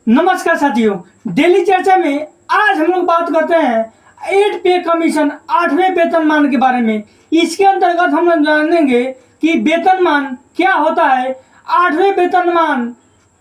नमस्कार साथियों, डेली चर्चा में आज हम लोग बात करते हैं 8 पे कमीशन 8वें वेतनमान के बारे में। इसके अंतर्गत हम लोग जानेंगे कि वेतनमान क्या होता है, 8वें वेतनमान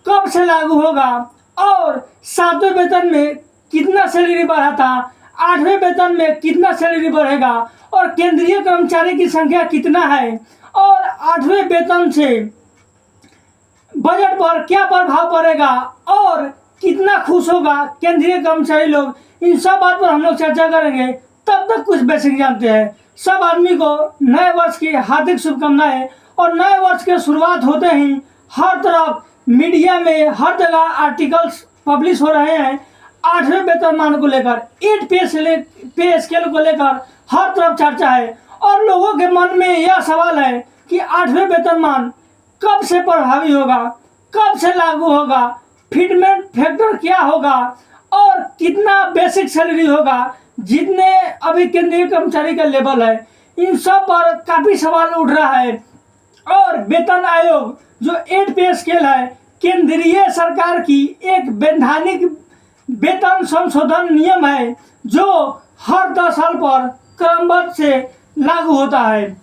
कब से लागू होगा और 7वें वेतन में कितना सैलरी बढ़ा था, 8वें वेतन में कितना सैलरी बढ़ेगा और केंद्रीय कर्मचारी की संख्या कितना है और 8वें वेतन से बजट पर क्या प्रभाव पड़ेगा और कितना खुश होगा केंद्रीय कर्मचारी लोग। इन सब बात पर हम लोग चर्चा करेंगे। तब तक कुछ बेसिक जानते हैं। सब आदमी को नए वर्ष की हार्दिक शुभकामनाएं। और नए वर्ष के शुरुआत होते ही हर तरफ मीडिया में हर जगह आर्टिकल्स पब्लिश हो रहे हैं 8वें वेतनमान को लेकर, 8 पे स्केल को लेकर हर तरफ चर्चा है। और लोगों के मन में यह सवाल है कि 8वें वेतनमान कब से प्रभावी होगा, कब से लागू होगा, फिटमेंट फैक्टर क्या होगा और कितना बेसिक सैलरी होगा, जितने अभी केंद्रीय कर्मचारी का लेवल है। इन सब पर काफी सवाल उठ रहा है। और वेतन आयोग जो 8 पे स्केल है, केंद्रीय सरकार की एक वैधानिक वेतन संशोधन नियम है जो हर 10 साल पर क्रमबद्ध से लागू होता है।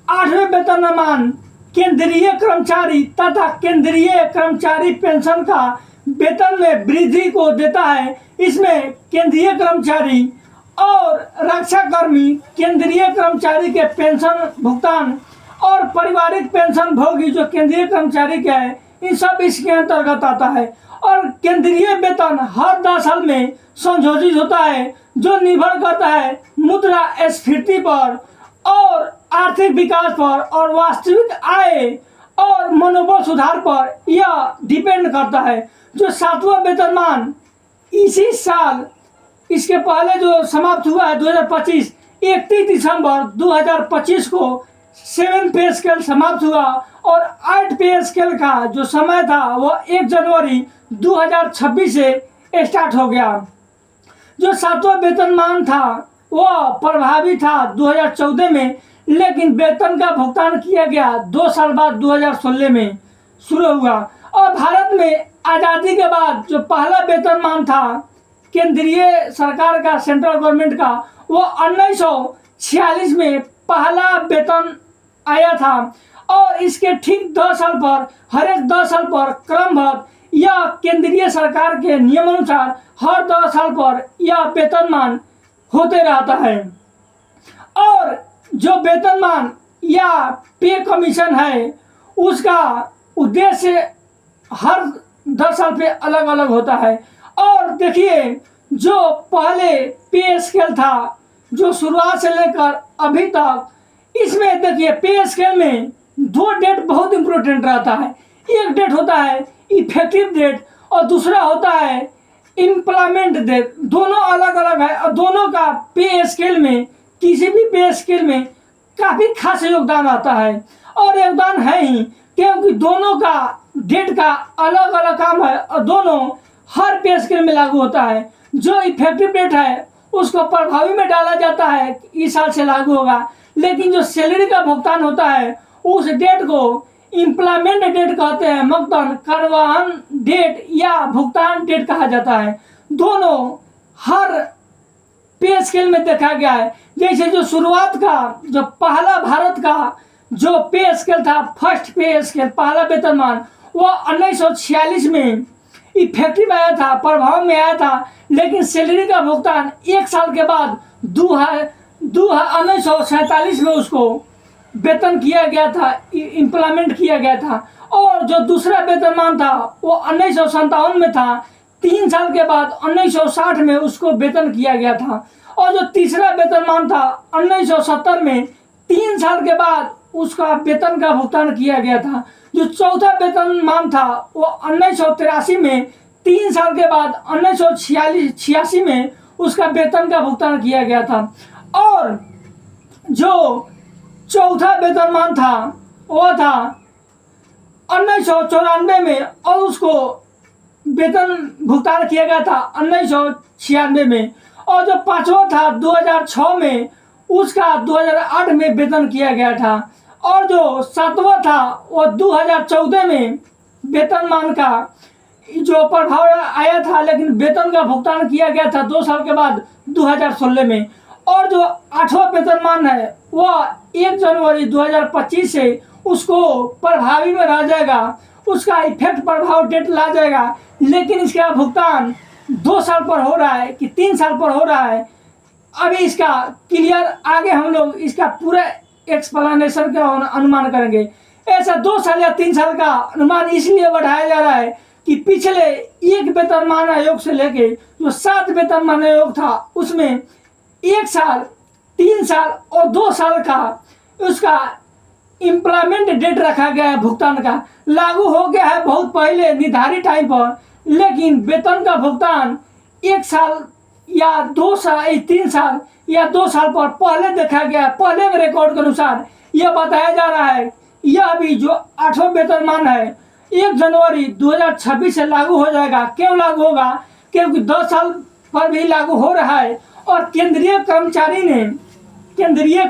8वें वेतनमान केंद्रीय कर्मचारी तथा केंद्रीय कर्मचारी पेंशन का वेतन में वृद्धि को देता है। इसमें केंद्रीय कर्मचारी और रक्षा कर्मी केंद्रीय कर्मचारी के पेंशन भुगतान और पारिवारिक पेंशन भोगी जो केंद्रीय कर्मचारी के है, इन सब इसके अंतर्गत आता है। और केंद्रीय वेतन हर 10 साल में संशोधित होता है जो निर्भर करता है मुद्रास्फीति पर और आर्थिक विकास पर और वास्तविक आय और मनोबल सुधार पर यह डिपेंड करता है। जो 7वां वेतनमान इसी साल, इसके पहले जो समाप्त हुआ है 2025, 31 दिसंबर 2025 को 7 पे स्केल समाप्त हुआ और 8 पे स्केल का जो समय था वह 1 जनवरी 2026 से स्टार्ट हो गया। जो 7वां वेतनमान था वह प्रभावी था 2014 में, लेकिन वेतन का भुगतान किया गया 2 साल बाद 2016 में शुरू हुआ। और भारत में आज़ादी के बाद जो पहला वेतनमान था केंद्रीय सरकार का, सेंट्रल गवर्नमेंट का, वो 1946 में पहला वेतन आया था। और इसके ठीक 10 साल पर, हर एक 10 साल पर क्रमबद्ध यह केंद्रीय सरकार के नियमानुसार हर 10 साल पर यह वेतनमान होते रहता है। और जो वेतनमान या पे कमीशन है उसका उद्देश्य हर 10 साल पे अलग अलग होता है। और देखिए, जो पहले पे स्केल था जो शुरुआत से लेकर अभी तक, इसमें देखिए पे स्केल में 2 डेट बहुत इंपॉर्टेंट रहता है। एक डेट होता है इफेक्टिव डेट और दूसरा होता है इम्प्लॉयमेंट डेट। दोनों अलग अलग है और दोनों का पे स्केल में, किसी भी पे स्केल में काफी खास योगदान आता है। और योगदान है ही क्योंकि दोनों का डेट का अलग अलग काम है और दोनों हर पे स्केल में लागू होता है। जो इफेक्टिव डेट है उसको प्रभावी में डाला जाता है, इस साल से लागू होगा, लेकिन जो सैलरी का भुगतान होता है उस डेट को इम्प्लॉयमेंट डेट कहते हैं, मतलब कार्यवाहन डेट या भुगतान डेट कहा जाता है। दोनों हर पे स्केल में देखा गया है। जैसे जो शुरुआत का जो पहला भारत का जो पे स्केल था, फर्स्ट पे स्केल, पहला वेतनमान, वो 1946 में इफेक्टिव आया था, प्रभाव में आया था, लेकिन सैलरी का भुगतान 1 साल के बाद 1947 में उसको वेतन किया गया था, इम्प्लीमेंट किया गया था। और जो दूसरा वेतनमान था वो 1957 में था, 3 साल के बाद 1960 में उसको वेतन किया गया था। और जो तीसरा वेतनमान था 1970 में, 3 साल के बाद उसका वेतन का भुगतान किया गया था। जो चौथा वेतनमान था वो 1983 में, 3 साल के बाद 1986 में उसका वेतन का भुगतान किया गया था। और जो चौथा वेतनमान था वो था 1994 में और उसको वेतन भुगतान किया गया था 1996 में। और जो 5वां था 2006 में, उसका 2008 में वेतन किया गया था। और जो 7वां था वो 2014 में वेतनमान का जो प्रभाव आया था, लेकिन वेतन का भुगतान किया गया था 2 साल के बाद 2016 में। और जो 8वां वेतनमान है वह 1 जनवरी 2025 से उसको प्रभावी में रह जाएगा, उसका इफेक्ट प्रभाव डेट ला जाएगा। लेकिन इसका भुगतान 2 साल पर हो रहा है कि 3 साल पर हो रहा है, अभी इसका क्लियर आगे हम लोग इसका पूरा एक्सप्लेनेशन का अनुमान करेंगे। ऐसा 2 साल या 3 साल का अनुमान इसलिए बढ़ाया जा रहा है कि पिछले 1 वेतनमान आयोग से लेके जो 7 वेतनमान आयोग था उसमें 1 साल, 3 साल और 2 साल का उसका इम्प्लॉयमेंट डेट रखा गया है। भुगतान का लागू हो गया है बहुत पहले निर्धारित टाइम पर, लेकिन वेतन का भुगतान 1 साल या 2 साल, 3 साल या 2 साल पर पहले देखा गया। पहले के रिकॉर्ड के अनुसार यह बताया जा रहा है यह भी जो 8वां वेतनमान है 1 जनवरी 2026 से लागू हो जाएगा। क्यों लागू होगा? क्योंकि 10 साल पर भी लागू हो रहा है और केंद्रीय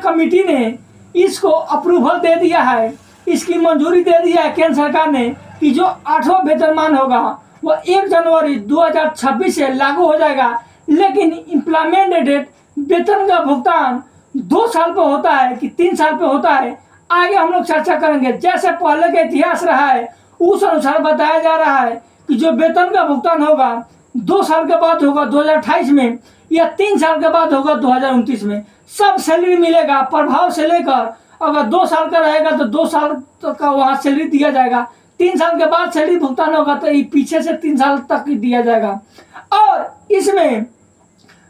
कमेटी ने इसको अप्रूवल दे दिया है, इसकी मंजूरी दे दिया है केंद्र सरकार ने कि जो 8वां वेतनमान होगा वह 1 जनवरी 2026 से लागू हो जाएगा। लेकिन इम्प्लॉयमेंट डेट वेतन का भुगतान 2 साल पे होता है कि 3 साल पे होता है, आगे हम लोग चर्चा करेंगे। जैसे पहले का इतिहास रहा है उस अनुसार बताया जा रहा है कि जो वेतन का भुगतान होगा 2 साल के बाद होगा 2028 में, या 3 साल के बाद होगा 2029 में। सब सैलरी मिलेगा प्रभाव से लेकर, अगर 2 साल का रहेगा तो 2 साल का वहाँ सैलरी दिया जाएगा, 3 साल के बाद सैलरी भुगतान होगा तो ये पीछे से 3 साल तक दिया जाएगा। और इसमें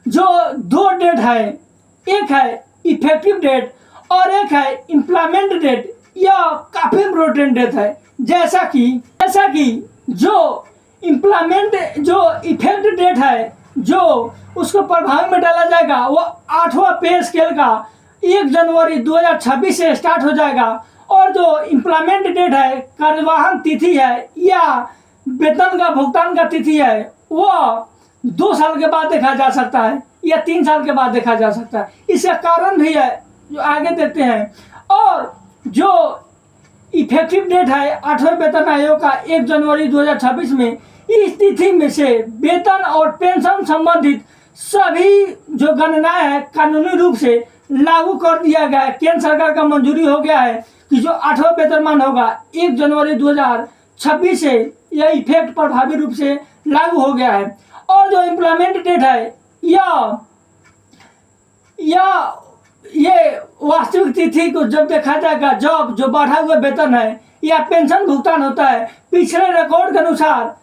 जो 2 डेट है, एक है इफेक्टिव डेट और एक है इम्प्लॉयमेंट डेट, यह काफी इम्पोर्टेंट डेट है। जैसा कि जो इम्प्लॉयमेंट जो इफेक्ट डेट है जो उसको प्रभाव में डाला जाएगा वो 8वां पे स्केल का 1 जनवरी 2026 से स्टार्ट हो जाएगा। और जो इम्प्लॉयमेंट डेट है, कार्यवाहन तिथि है या वेतन का भुगतान का तिथि है, वो 2 साल के बाद देखा जा सकता है या 3 साल के बाद देखा जा सकता है। इसका कारण भी है जो आगे देखते हैं। और जो इफेक्टिव डेट है 8वें वेतन आयोग का 1 जनवरी 2026 में, इस तिथि में से वेतन और पेंशन संबंधित सभी जो गणनाएं हैं कानूनी रूप से लागू कर दिया गया है। केंद्र सरकार का मंजूरी हो गया है कि जो 8वां वेतनमान होगा 1 जनवरी 2026 से यह इफेक्ट प्रभावी रूप से लागू हो गया है। और जो इम्प्लॉयमेंट डेट है या ये वास्तविक तिथि को जब देखा जाएगा जब जो बढ़ा हुआ वेतन है या पेंशन भुगतान होता है पिछले रिकॉर्ड के अनुसार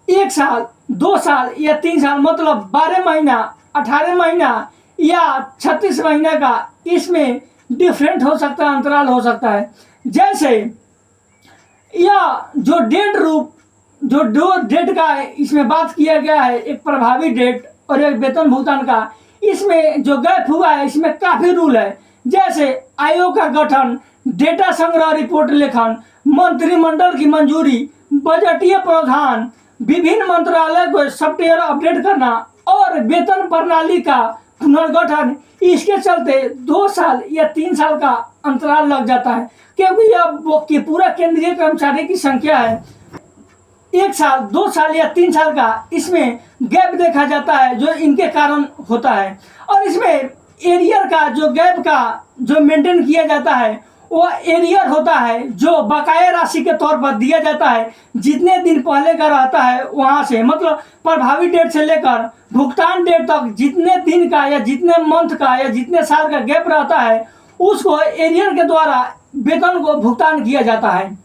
1 साल, 2 साल या 3 साल, मतलब 12 महीना, 18 महीना या 36 महीने का इसमें डिफरेंट हो सकता है, अंतराल हो सकता है। जैसे या जो दो डेट का इसमें बात किया गया है, एक प्रभावी डेट और एक वेतन भुगतान का, इसमें जो गैप हुआ है इसमें काफी रूल है। जैसे आयोग का गठन, डेटा संग्रह, रिपोर्ट लेखन, मंत्रिमंडल की मंजूरी, बजटीय प्रावधान, विभिन्न मंत्रालय को सॉफ्टवेयर अपडेट करना और वेतन प्रणाली का पुनर्गठन, इसके चलते 2 साल या 3 साल का अंतराल लग जाता है। क्योंकि यह पूरा केंद्रीय कर्मचारी की संख्या है, 1 साल, 2 साल या 3 साल का इसमें गैप देखा जाता है जो इनके कारण होता है। और इसमें एरियर का जो गैप का जो मेंटेन किया जाता है वो एरियर होता है जो बकाया राशि के तौर पर दिया जाता है। जितने दिन पहले का रहता है वहां से, मतलब प्रभावी डेट से लेकर भुगतान डेट तक जितने दिन का या जितने मंथ का या जितने साल का गैप रहता है उसको एरियर के द्वारा वेतन को भुगतान किया जाता है।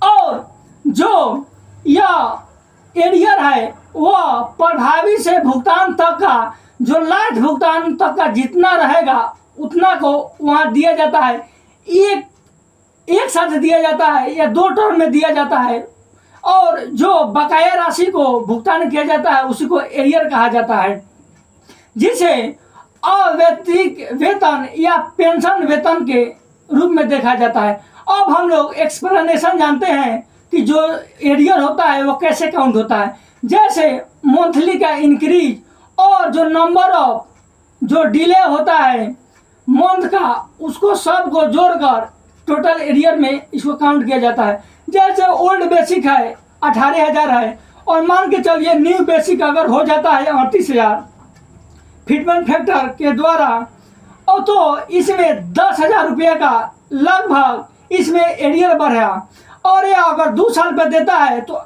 और जो यह एरियर है वह प्रभावी से भुगतान तक का जो लास्ट भुगतान तक का जितना रहेगा उतना को वहाँ दिया जाता है। एक साथ दिया जाता है या 2 टर्म में दिया जाता है। और जो बकाया राशि को भुगतान किया जाता है उसी को एरियर कहा जाता है, जिसे अवैतनिक वेतन या पेंशन वेतन के रूप में देखा जाता है। अब हम लोग एक्सप्लेनेशन जानते हैं कि जो एरियर होता है वो कैसे काउंट होता है। जैसे मंथली का इंक्रीज और जो नंबर ऑफ जो डिले होता है मंथ का, उसको सब को जोड़कर टोटल एरियर में इसको काउंट किया जाता है। जैसे ओल्ड बेसिक है 18,000 है और मान के चलिए न्यू बेसिक अगर हो जाता है 38,000 फिटमेंट फैक्टर के द्वारा, और तो इसमें 10,000 रुपये का लगभग इसमें एरियर बढ़ा, और ये अगर 2 साल पे देता है तो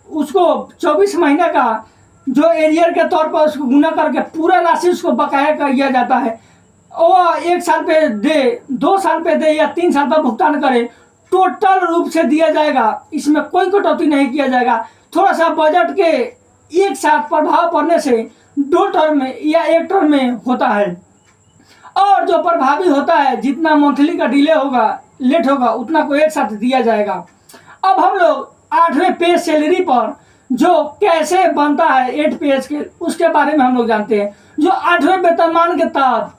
उसको 24 महीने का जो एरियर के तौर पर उसको गुना करके पूरा राशि उसको बकाया कर दिया जाता है। वो 1 साल पे दे, 2 साल पे दे या 3 साल पर भुगतान करे, टोटल रूप से दिया जाएगा। इसमें कोई कटौती नहीं किया जाएगा। थोड़ा सा बजट के एक साथ प्रभाव पड़ने से 2 टर्म में या 1 टर्म में होता है, और जो प्रभावी होता है जितना मंथली का डिले होगा, लेट होगा, उतना को एक साथ दिया जाएगा। अब हम लोग 8वें पे सैलरी पर जो कैसे बनता है 8 पे स्केल, उसके बारे में हम लोग जानते हैं। जो 8वें वेतनमान के तहत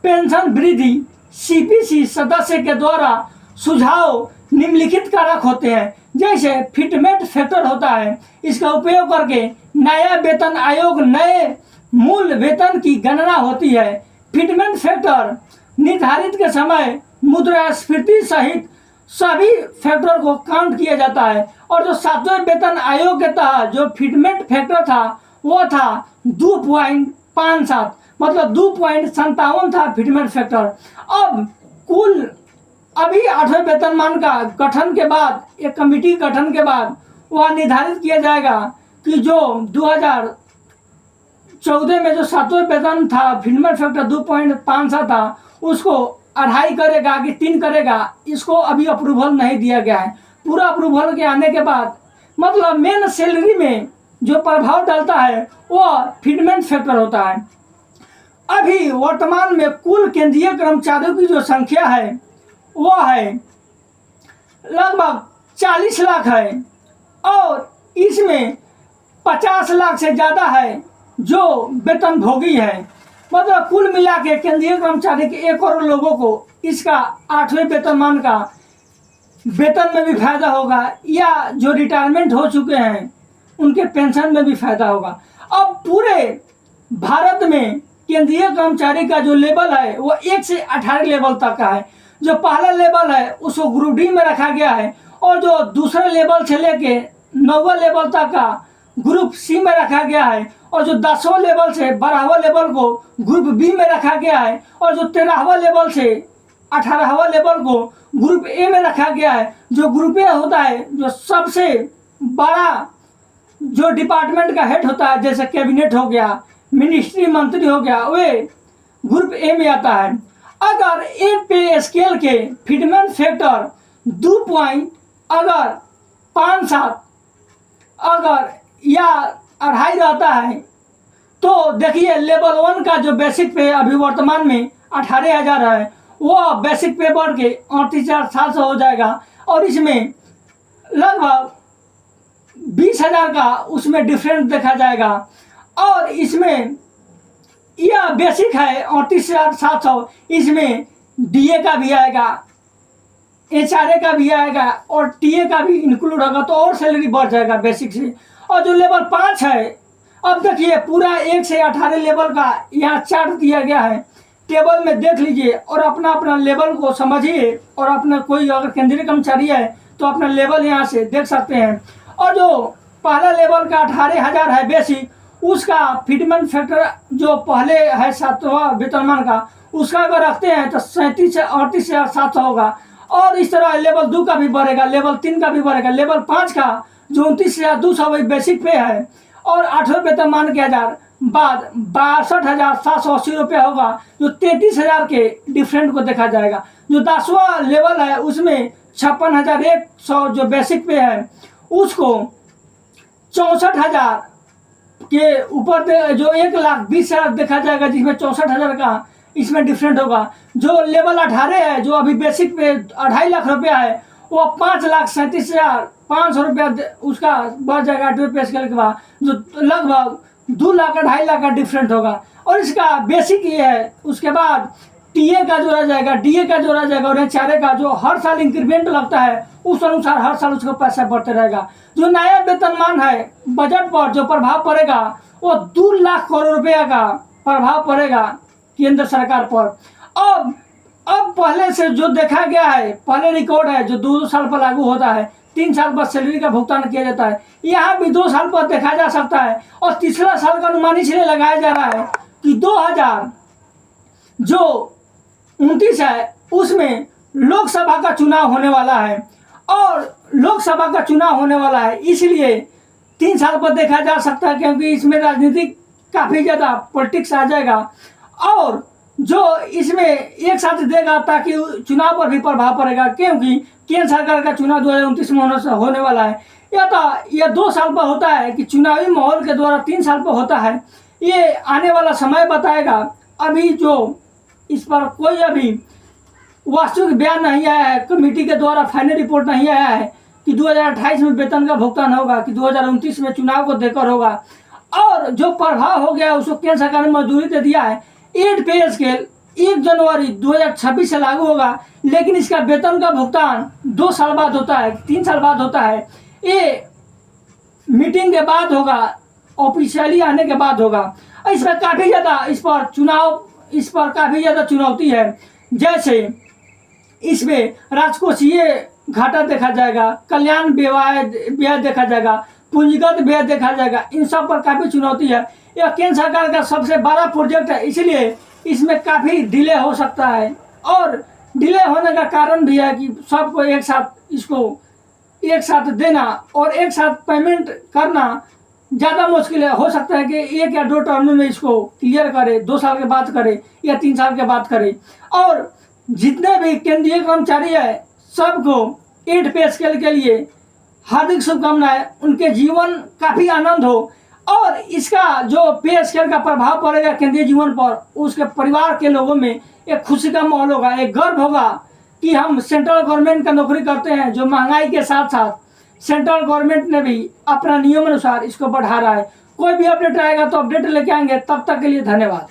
पेंशन वृद्धि सीपीसी सदस्य के द्वारा सुझाव निम्नलिखित कारक होते हैं, जैसे फिटमेंट फैक्टर होता है। इसका उपयोग करके नया वेतन आयोग नए मूल वेतन की गणना होती है। फिटमेंट फैक्टर निर्धारित के समय मुद्रास्फीति सहित सभी फैक्टर को काउंट किया जाता है। और जो 7वें वेतन आयोग के तहत जो फिटमेंट फैक्टर था वो था 2.57, मतलब 2.57 था फिटमेंट फैक्टर। अब कुल अभी 8वें वेतनमान का गठन के बाद, एक कमेटी गठन के बाद वह निर्धारित किया जाएगा कि जो 2014 में जो 7वें वेतन था फिटमेंट फैक्टर 2.57 था, उसको 2.5 करेगा कि 3 करेगा, इसको अभी अप्रूवल नहीं दिया गया है। पूरा अप्रूवल के आने के बाद मतलब मेन सैलरी में जो प्रभाव डालता है वह फिटमेंट फैक्टर होता है। अभी वर्तमान में कुल केंद्रीय कर्मचारियों की जो संख्या है वो है लगभग 40 लाख है, और इसमें 50 लाख से ज़्यादा है जो वेतन भोगी है। मतलब कुल मिला के केंद्रीय कर्मचारी के 1 करोड़ लोगों को इसका 8वें वेतनमान का वेतन में भी फायदा होगा, या जो रिटायरमेंट हो चुके हैं उनके पेंशन में भी फायदा होगा। अब पूरे भारत में केंद्रीय कर्मचारी का जो लेवल है वो 1 से 18 लेवल तक का है। जो पहला लेवल है उसको ग्रुप डी में रखा गया है, और जो दूसरे लेवल से लेके 9वें लेवल तक का ग्रुप सी में रखा गया है, और जो 10वें लेवल से 12वें लेवल को ग्रुप बी में रखा गया है, और जो 13वें लेवल से 18वें लेवल को ग्रुप ए में रखा गया है। जो ग्रुप ए होता है जो सबसे बड़ा जो डिपार्टमेंट का हेड होता है, जैसे कैबिनेट हो गया, मिनिस्ट्री मंत्री हो गया, वे ग्रुप ए में आता है। अगर ए पे स्केल के फिटमेंट फैक्टर 2.57 अगर या 2.5 रहता है तो देखिए लेवल 1 का जो बेसिक पे अभी वर्तमान में 18,000 है, वो बेसिक पे बढ़ के 38,700 हो जाएगा, और इसमें लगभग 20,000 का उसमें डिफरेंस देखा जाएगा। और इसमें यह बेसिक है 38,700, इसमें डीए का भी आएगा, एचआरए का भी आएगा, और टीए का भी इंक्लूड होगा, तो और सैलरी बढ़ जाएगा बेसिक से। और जो लेवल 5 है, अब देखिए पूरा 1 से 18 लेवल का यहाँ चार्ट दिया गया है, टेबल में देख लीजिए और अपना अपना लेवल को समझिए, और अपना कोई अगर केंद्रीय कर्मचारी है तो अपना लेवल यहाँ से देख सकते हैं। और जो पहला लेवल का 18,000 है बेसिक, उसका फिटमेंट फैक्टर जो पहले है 7वां वेतनमान का, उसका अगर रखते हैं तो 38,700 होगा। और इस तरह लेवल 2 का भी बढ़ेगा, लेवल 3 का भी बढ़ेगा, लेवल 5 का जो 29,200 वही बेसिक पे है, और 8वें वेतनमान के हजार बाद 62,780 रुपये होगा, जो 33,000 के डिफरेंट को देखा जाएगा। जो 10वां लेवल है उसमें 56,100 जो बेसिक पे है, उसको 64,000 के ऊपर जो 1,20,000 देखा जाएगा, जिसमें 64,000 का इसमें डिफरेंट होगा। जो लेवल 18 है जो अभी बेसिक पे 2.5 लाख रुपया है, वो 5,37,500 रुपया उसका बढ़ जाएगा 8वें पे स्केल के बाद, जो लगभग 2 लाख 2.5 लाख का डिफरेंट होगा। और इसका बेसिक ये है। उसके बाद टीए का जोड़ा जाएगा, डीए का जोड़ा जाएगा, और एचआरए का जो हर साल इंक्रीमेंट लगता है उस अनुसार हर साल उसको पैसा बढ़ते रहेगा। जो नया वेतनमान है बजट पर जो प्रभाव पड़ेगा वो 2 लाख करोड़ रुपया का प्रभाव पड़ेगा केंद्र सरकार पर। अब पहले से जो देखा गया है, पहले रिकॉर्ड है जो 2 साल पर लागू होता है, 3 साल पर सैलरी का भुगतान किया जाता है। यहाँ भी 2 साल पर देखा जा सकता है। और तीसरा साल का अनुमान इसलिए लगाया जा रहा है कि 2029 है उसमें लोकसभा का चुनाव होने वाला है, और लोकसभा का चुनाव होने वाला है इसलिए 3 साल पर देखा जा सकता है, क्योंकि इसमें राजनीतिक काफ़ी ज़्यादा पॉलिटिक्स आ जाएगा और जो इसमें एक साथ देगा ताकि चुनाव पर भी प्रभाव पड़ेगा, क्योंकि केंद्र सरकार का चुनाव 2029 में होने वाला है। यह 2 साल पर होता है कि चुनावी माहौल के द्वारा 3 साल पर होता है, ये आने वाला समय बताएगा। अभी जो इस पर कोई अभी वास्तविक बयान नहीं आया है, कमेटी के द्वारा फाइनल रिपोर्ट नहीं आया है कि 2028 में वेतन का भुगतान होगा कि 2029 में चुनाव को देकर होगा। और जो प्रभाव हो गया उसको केंद्र सरकार ने मंजूरी दे दिया है। 8 पे स्केल 1 जनवरी 2026 से लागू होगा, लेकिन इसका वेतन का भुगतान 2 साल बाद होता है, 3 साल बाद होता है। ये मीटिंग के बाद होगा, ऑफिशियली आने के बाद होगा। इसमें काफ़ी ज़्यादा इस पर काफ़ी ज़्यादा चुनौती है। जैसे इसमें राजकोषीय घाटा देखा जाएगा, कल्याण व्यय देखा जाएगा, पूंजीगत व्यय देखा जाएगा, इन सब पर काफ़ी चुनौती है। यह केंद्र सरकार का सबसे बड़ा प्रोजेक्ट है, इसलिए इसमें काफ़ी डिले हो सकता है। और डिले होने का कारण भी है कि सबको एक साथ देना और एक साथ पेमेंट करना ज़्यादा मुश्किल है। हो सकता है कि 1 या 2 टर्म में इसको क्लियर करे, 2 साल के बाद करे या 3 साल के बाद करे। और जितने भी केंद्रीय कर्मचारी है सबको 8 पे स्केल के लिए हार्दिक शुभकामनाएं। उनके जीवन काफ़ी आनंद हो और इसका जो पे स्केल का प्रभाव पड़ेगा केंद्रीय जीवन पर, उसके परिवार के लोगों में एक खुशी का माहौल होगा, एक गर्व होगा कि हम सेंट्रल गवर्नमेंट का नौकरी करते हैं। जो महंगाई के साथ साथ सेंट्रल गवर्नमेंट ने भी अपना नियम अनुसार इसको बढ़ा रहा है। कोई भी अपडेट आएगा तो अपडेट लेके आएंगे। तब तक के लिए धन्यवाद।